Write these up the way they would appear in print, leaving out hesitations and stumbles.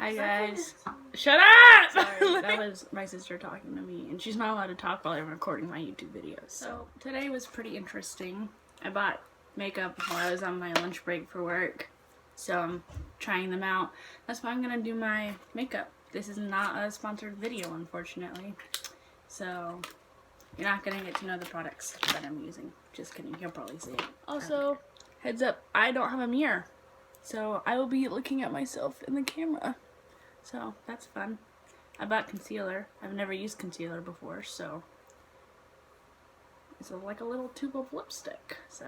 Hi guys. Shut up! Sorry, that was my sister talking to me, and she's not allowed to talk while I'm recording my YouTube videos. So today was pretty interesting. I bought makeup while I was on my lunch break for work, so I'm trying them out. That's why I'm gonna do my makeup. This is not a sponsored video, unfortunately, so you're not gonna get to know the products that I'm using. Just kidding, you'll probably see it. Also, heads up, I don't have a mirror, so I will be looking at myself in the camera. So that's fun. I bought concealer. I've never used concealer before, so it's like a little tube of lipstick. So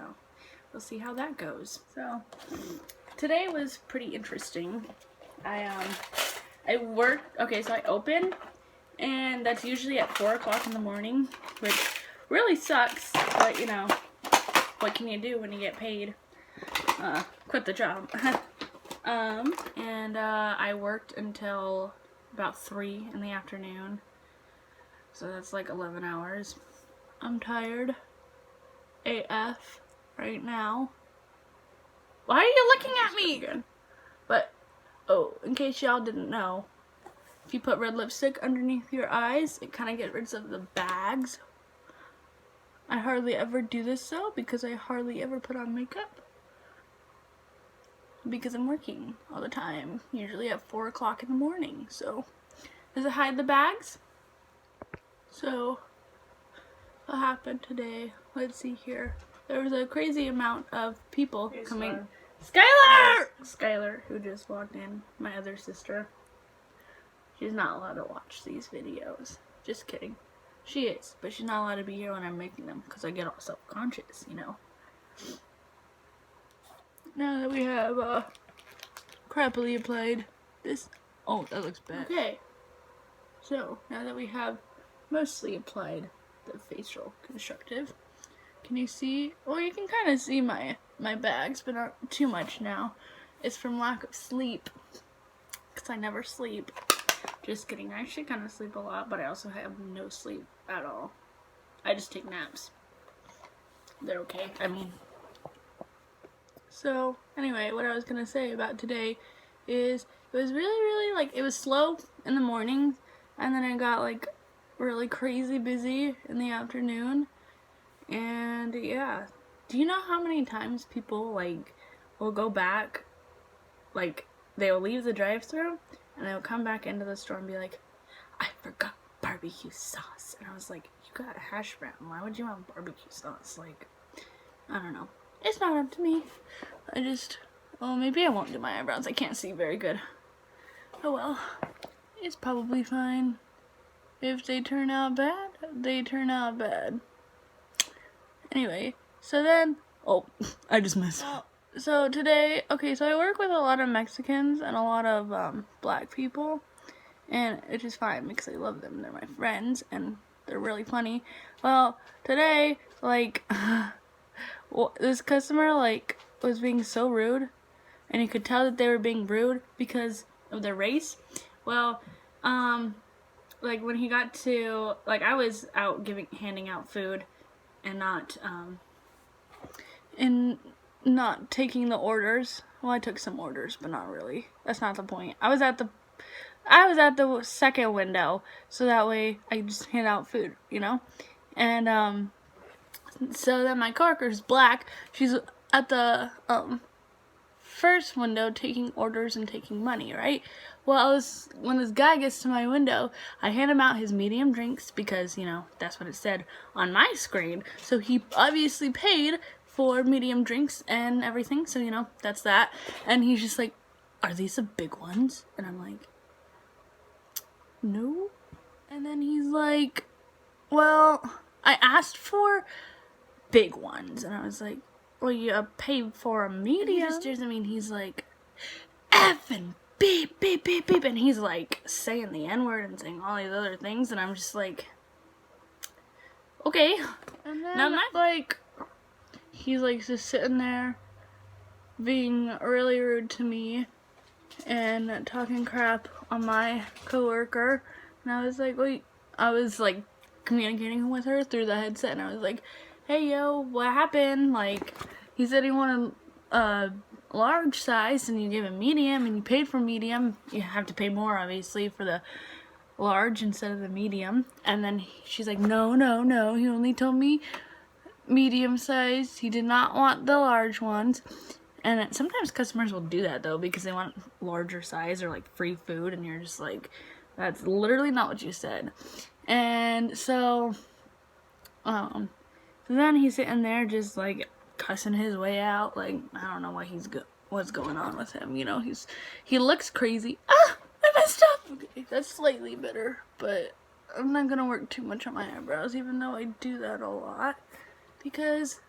we'll see how that goes. So today was pretty interesting. I worked. Okay, so I opened, and that's usually at 4 o'clock in the morning, which really sucks. But you know, what can you do when you get paid? Quit the job. I worked until about 3 in the afternoon, so that's like 11 hours. I'm tired AF right now. Why are you looking at me again? But, oh, in case y'all didn't know, if you put red lipstick underneath your eyes, it kind of gets rid of the bags. I hardly ever do this though, because I hardly ever put on makeup. Because I'm working all the time, usually at 4 o'clock in the morning. So, does it hide the bags? So, what happened today? Let's see here. There was a crazy amount of people coming. Skylar! Skylar, who just walked in, my other sister. She's not allowed to watch these videos. Just kidding. She is, but she's not allowed to be here when I'm making them, because I get all self-conscious, you know. Now that we have crappily applied this, oh, that looks bad. Okay, so now that we have mostly applied the facial constructive, can you see? Well, you can kind of see my bags, but not too much now. It's from lack of sleep, because I never sleep. Just kidding. I actually kind of sleep a lot, but I also have no sleep at all. I just take naps. They're okay. I mean. So, anyway, what I was going to say about today is it was really, like, it was slow in the morning, and then it got, like, really crazy busy in the afternoon, and, yeah. Do you know how many times people, like, will go back, like, they will leave the drive-thru, and they'll come back into the store and be like, I forgot barbecue sauce, and I was like, you got a hash brown, why would you want barbecue sauce? Like, I don't know. It's not up to me. Oh, maybe I won't do my eyebrows. I can't see very good. Oh well. It's probably fine. If they turn out bad, they turn out bad. Anyway, so then, oh, I just missed. So today, okay, so I work with a lot of Mexicans and a lot of black people, and it is fine because I love them. They're my friends, and they're really funny. Well, today, like, well, this customer, like, was being so rude, and you could tell that they were being rude because of their race. Well, like, when he got to, like, I was out handing out food and not taking the orders. Well, I took some orders, but not really. That's not the point. I was at the second window, so that way I just hand out food, you know? And, so then my coworker's black. She's at the first window taking orders and taking money, right? Well, when this guy gets to my window, I hand him out his medium drinks because, you know, that's what it said on my screen. So he obviously paid for medium drinks and everything. So, you know, that's that. And he's just like, are these the big ones? And I'm like, no. And then he's like, well, I asked for big ones, and I was like, well, you paid for a medium. And he just stares at me, and he's like, effing beep, beep, beep, beep, and he's like saying the N-word and saying all these other things, and I'm just like, okay. And then, now, like, he's like just sitting there being really rude to me and talking crap on my coworker, and I was like, wait, I was like communicating with her through the headset, and I was like, hey, yo, what happened? Like, he said he wanted large size and you give him medium and you paid for medium, you have to pay more obviously for the large instead of the medium. And then she's like, no, he only told me medium size. He did not want the large ones. And sometimes customers will do that though because they want larger size or like free food, and you're just like, that's literally not what you said. And so then he's sitting there just like cussing his way out. Like, I don't know what's going on with him. You know, he looks crazy. Ah, I messed up. Okay, that's slightly better, but I'm not gonna work too much on my eyebrows, even though I do that a lot, because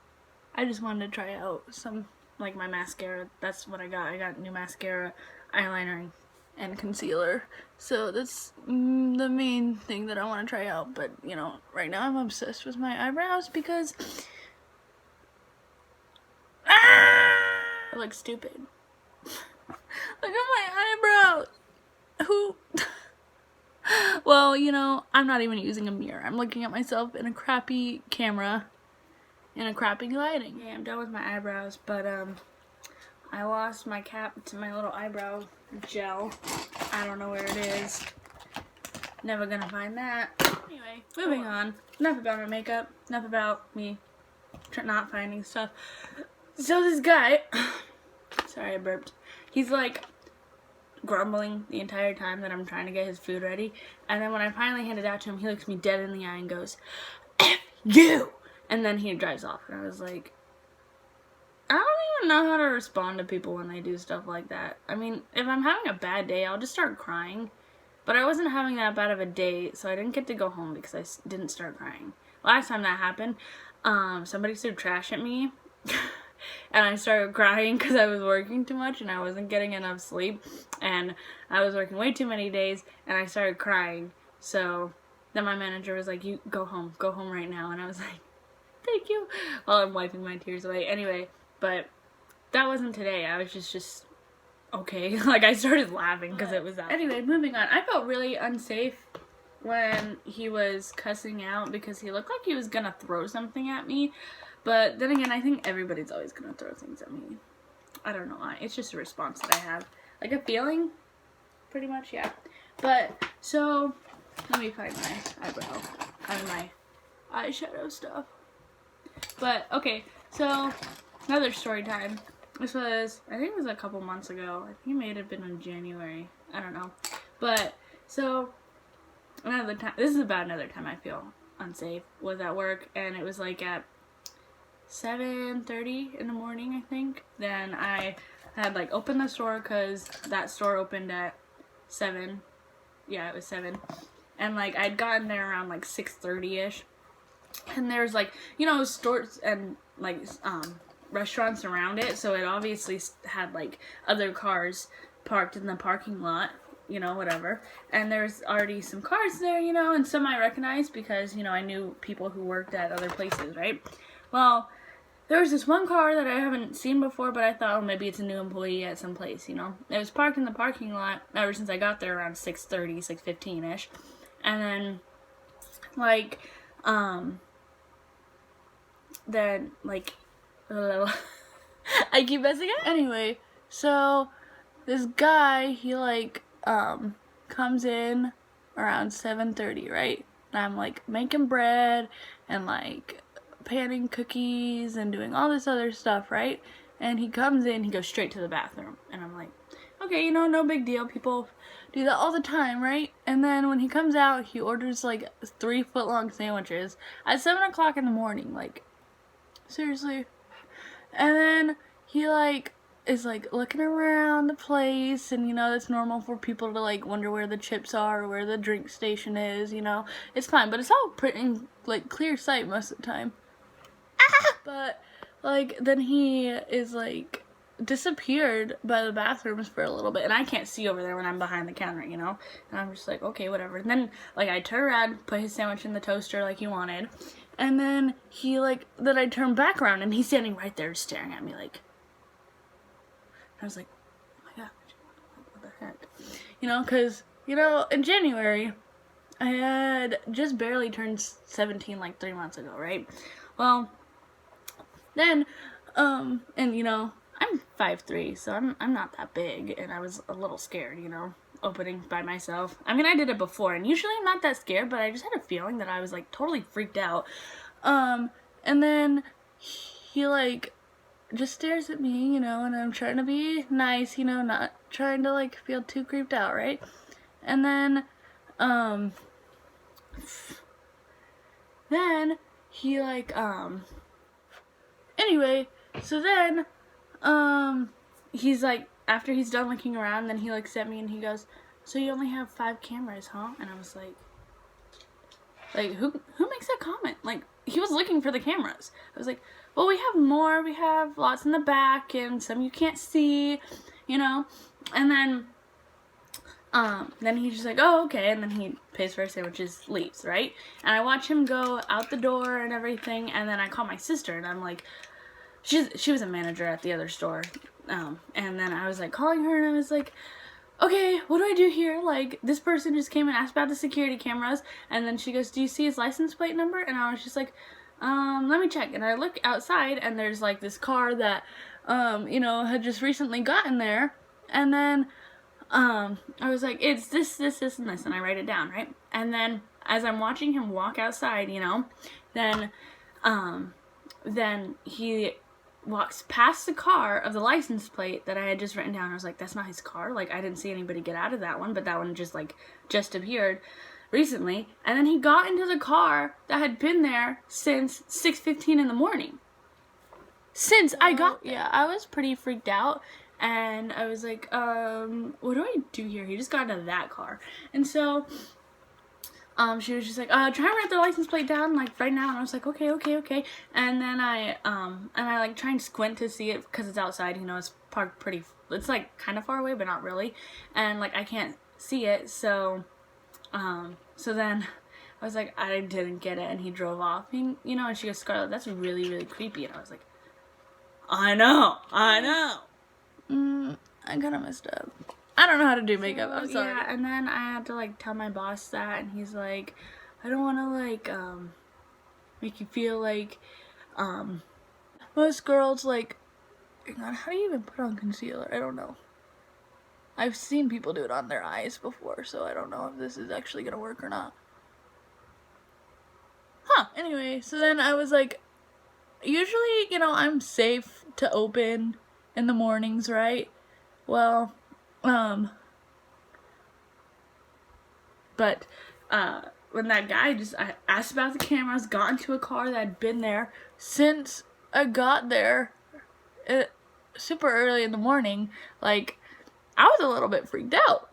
I just wanted to try out some, like, my mascara. That's what I got. I got new mascara, eyeliner, and concealer. So that's the main thing that I want to try out. But, you know, right now I'm obsessed with my eyebrows because I look stupid. Look at my eyebrows. Who? Well, you know, I'm not even using a mirror. I'm looking at myself in a crappy camera in a crappy lighting. Yeah, I'm done with my eyebrows, but I lost my cap to my little eyebrow gel. I don't know where it is. Never gonna find that. Anyway, moving on. Enough about my makeup. Enough about me not finding stuff. So this guy, sorry I burped. He's like grumbling the entire time that I'm trying to get his food ready. And then when I finally hand it out to him, he looks me dead in the eye and goes, F you! And then he drives off. And I was like, I don't even know how to respond to people when they do stuff like that. I mean, if I'm having a bad day, I'll just start crying. But I wasn't having that bad of a day, so I didn't get to go home because I didn't start crying. Last time that happened, somebody threw trash at me. And I started crying because I was working too much and I wasn't getting enough sleep. And I was working way too many days and I started crying. So then my manager was like, you go home right now. And I was like, thank you, while I'm wiping my tears away. Anyway, but that wasn't today. I was just okay. Like, I started laughing because it was that. Anyway, moving on. I felt really unsafe when he was cussing out because he looked like he was gonna throw something at me. But then again, I think everybody's always gonna throw things at me. I don't know why. It's just a response that I have. Like a feeling, pretty much, yeah. But, so, let me find my eyebrow and my eyeshadow stuff. But, okay, so, another story time. This was, I think it was a couple months ago. I think it may have been in January. I don't know. But, so, another time, this is about another time I feel unsafe, was at work, and it was like at 7:30 in the morning, I think. Then I had like opened the store because that store opened at 7. Yeah, it was 7. And like I'd gotten there around like 6:30ish. And there's like, you know, stores and like restaurants around it, so it obviously had like other cars parked in the parking lot, you know, whatever. And there's already some cars there, you know, and some I recognized because, you know, I knew people who worked at other places, right? Well, there was this one car that I haven't seen before, but I thought, oh, maybe it's a new employee at some place, you know. It was parked in the parking lot ever since I got there around 6:30, 6:15-ish. And then, like, then, like, I keep messing up. Anyway, so, this guy, he, like, comes in around 7:30, right? And I'm, like, making bread and, like, panning cookies and doing all this other stuff, right? And he comes in, he goes straight to the bathroom. And I'm like, okay, you know, no big deal. People do that all the time, right? And then when he comes out, he orders like 3-foot-long sandwiches at 7 o'clock in the morning. Like, seriously. And then he like is like looking around the place, and you know, that's normal for people to like wonder where the chips are or where the drink station is, you know. It's fine, but it's all pretty like clear sight most of the time. But, like, then he is, like, disappeared by the bathrooms for a little bit. And I can't see over there when I'm behind the counter, you know? And I'm just like, okay, whatever. And then, like, I turn around, put his sandwich in the toaster like he wanted. And then he, like, then I turn back around and he's standing right there staring at me, like. I was like, oh my god, what the heck? You know, because, you know, in January, I had just barely turned 17, like, 3 months ago, right? Well, then, and, you know, I I'm 5'3", so I'm not that big, and I was a little scared, you know, opening by myself. I mean, I did it before, and usually I'm not that scared, but I just had a feeling that I was, like, totally freaked out. And then he, like, just stares at me, you know, and I'm trying to be nice, you know, not trying to, like, feel too creeped out, right? And then he, like, anyway, so then, he's, like, after he's done looking around, then he looks at me and he goes, so you only have 5 cameras, huh? And I was like, who makes that comment? Like, he was looking for the cameras. I was like, well, we have more. We have lots in the back and some you can't see, you know? And then he's just like, oh, okay. And then he pays for his sandwiches, leaves, right? And I watch him go out the door and everything. And then I call my sister and I'm like, she was a manager at the other store. And then I was like calling her and I was like, okay, what do I do here? Like, this person just came and asked about the security cameras, and then she goes, do you see his license plate number? And I was just like, let me check. And I look outside, and there's, like, this car that, you know, had just recently gotten there, and then, I was like, it's this, and this, and I write it down, right? And then, as I'm watching him walk outside, you know, then he walks past the car of the license plate that I had just written down. I was like, that's not his car. Like, I didn't see anybody get out of that one, but that one just appeared recently. And then he got into the car that had been there since 6:15 in the morning. Since I got there. Yeah, I was pretty freaked out. And I was like, what do I do here? He just got into that car. And so she was just like, try and write the license plate down, like, right now. And I was like, okay. And then I like, try and squint to see it, because it's outside, you know, it's parked it's, like, kind of far away, but not really. And, like, I can't see it, so then I was like, I didn't get it, and he drove off, and, you know, and she goes, Scarlett, that's really, really creepy. And I was like, I know. I kind of messed up. I don't know how to do makeup, I'm sorry. Yeah, and then I had to, like, tell my boss that, and he's like, I don't want to, like, make you feel like, most girls, like, God, how do you even put on concealer? I don't know. I've seen people do it on their eyes before, so I don't know if this is actually gonna work or not. Anyway, so then I was like, usually, you know, I'm safe to open in the mornings, right? Well, but when that guy just asked about the cameras, got into a car that had been there since I got there super early in the morning, like, I was a little bit freaked out.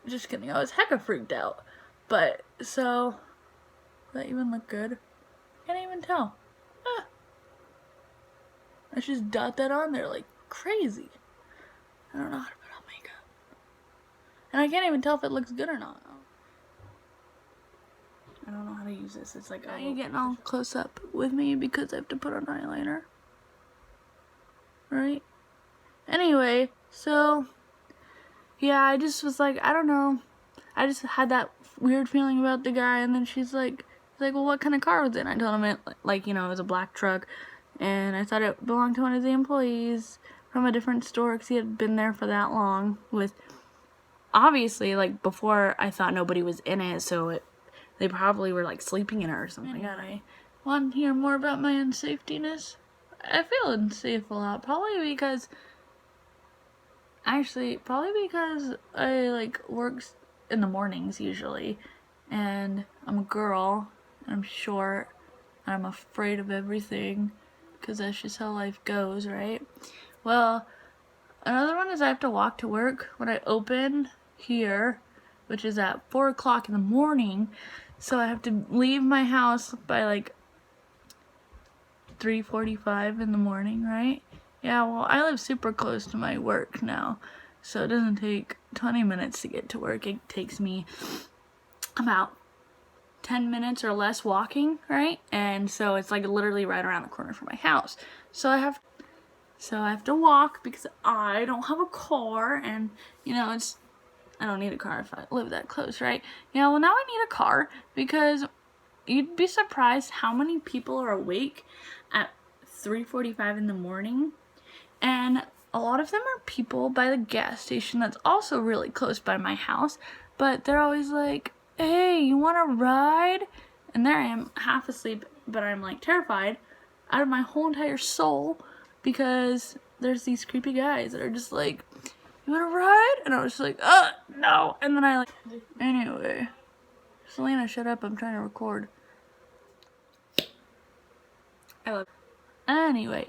Just kidding, I was hecka freaked out. But, so, does that even look good? Can't even tell. I just dot that on there like crazy. I don't know how to put on makeup. And I can't even tell if it looks good or not. I don't know how to use this. It's like, you're getting all close up with me because I have to put on eyeliner. Right? Anyway, so, yeah, I just was like, I don't know. I just had that weird feeling about the guy, and then she's like, well, what kind of car was it? And I told him it, like, you know, it was a black truck, and I thought it belonged to one of the employees from a different store because he had been there for that long with, obviously, like, before I thought nobody was in it, so they probably were, like, sleeping in it or something. Anyway, want to hear more about my unsafetiness? I feel unsafe a lot, probably because I, like, work in the mornings, usually, and I'm a girl, and I'm short, and I'm afraid of everything, because that's just how life goes, right? Well, another one is I have to walk to work when I open here, which is at 4 o'clock in the morning, so I have to leave my house by, like, 3:45 in the morning, right? Yeah, well, I live super close to my work now, so it doesn't take 20 minutes to get to work. It takes me about 10 minutes or less walking, right? And so it's, like, literally right around the corner from my house. So I have to walk because I don't have a car, and, you know, I don't need a car if I live that close, right? Yeah, well, now I need a car because you'd be surprised how many people are awake at 3:45 in the morning, and a lot of them are people by the gas station that's also really close by my house, but they're always like, hey, you want to ride? And there I am, half asleep, but I'm like terrified out of my whole entire soul because there's these creepy guys that are just like, you want to ride? And I was just like, no. And then I like, anyway, Selena, shut up, I'm trying to record. I love it. Anyway,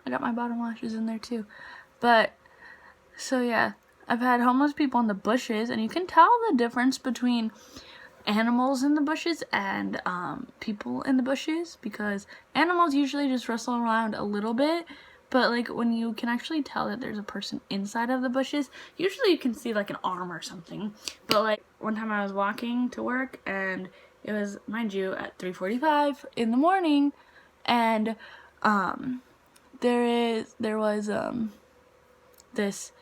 I got my bottom lashes in there too. But, so yeah, I've had homeless people in the bushes, and you can tell the difference between animals in the bushes and people in the bushes, because animals usually just rustle around a little bit, but like when you can actually tell that there's a person inside of the bushes, usually you can see like an arm or something. But like one time I was walking to work, and it was, mind you, at 3:45 in the morning, and there was this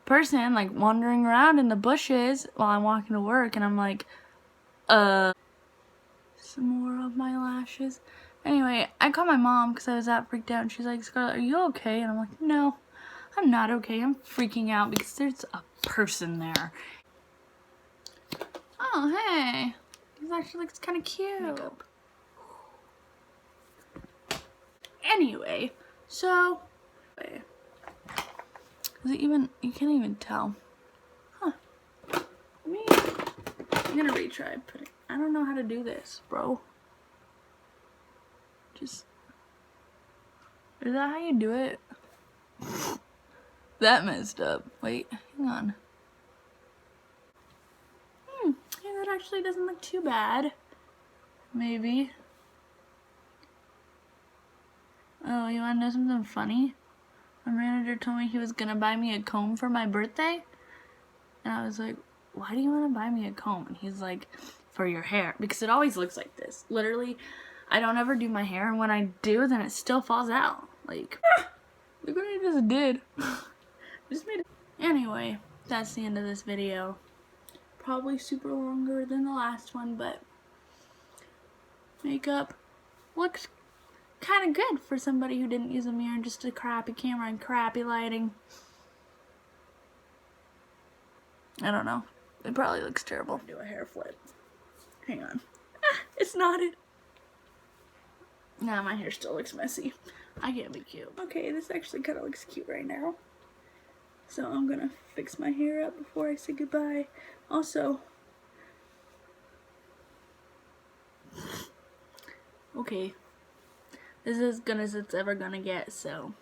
person like wandering around in the bushes while I'm walking to work, and I'm like, some more of my lashes. Anyway, I called my mom because I was that freaked out, and she's like, Scarlett, are you okay? And I'm like, no, I'm not okay. I'm freaking out because there's a person there. Oh, hey. This actually looks kind of cute. Makeup. Anyway, so, is it even, you can't even tell. Huh. I'm gonna retry putting, I don't know how to do this, bro. Just, is that how you do it? That messed up. Wait, hang on. Yeah, that actually doesn't look too bad. Maybe. Oh, you wanna know something funny? My manager told me he was gonna buy me a comb for my birthday. And I was like, why do you wanna buy me a comb? And he's like, for your hair. Because it always looks like this. Literally, I don't ever do my hair, and when I do, then it still falls out. Like, look what I just did. Just made it. Anyway, that's the end of this video. Probably super longer than the last one, but makeup looks kind of good for somebody who didn't use a mirror and just a crappy camera and crappy lighting. I don't know. It probably looks terrible. Do a hair flip. Hang on. It's knotted. Nah, my hair still looks messy. I can't be cute. Okay, this actually kind of looks cute right now. So I'm gonna fix my hair up before I say goodbye. Also, okay, this is as good as it's ever gonna get, so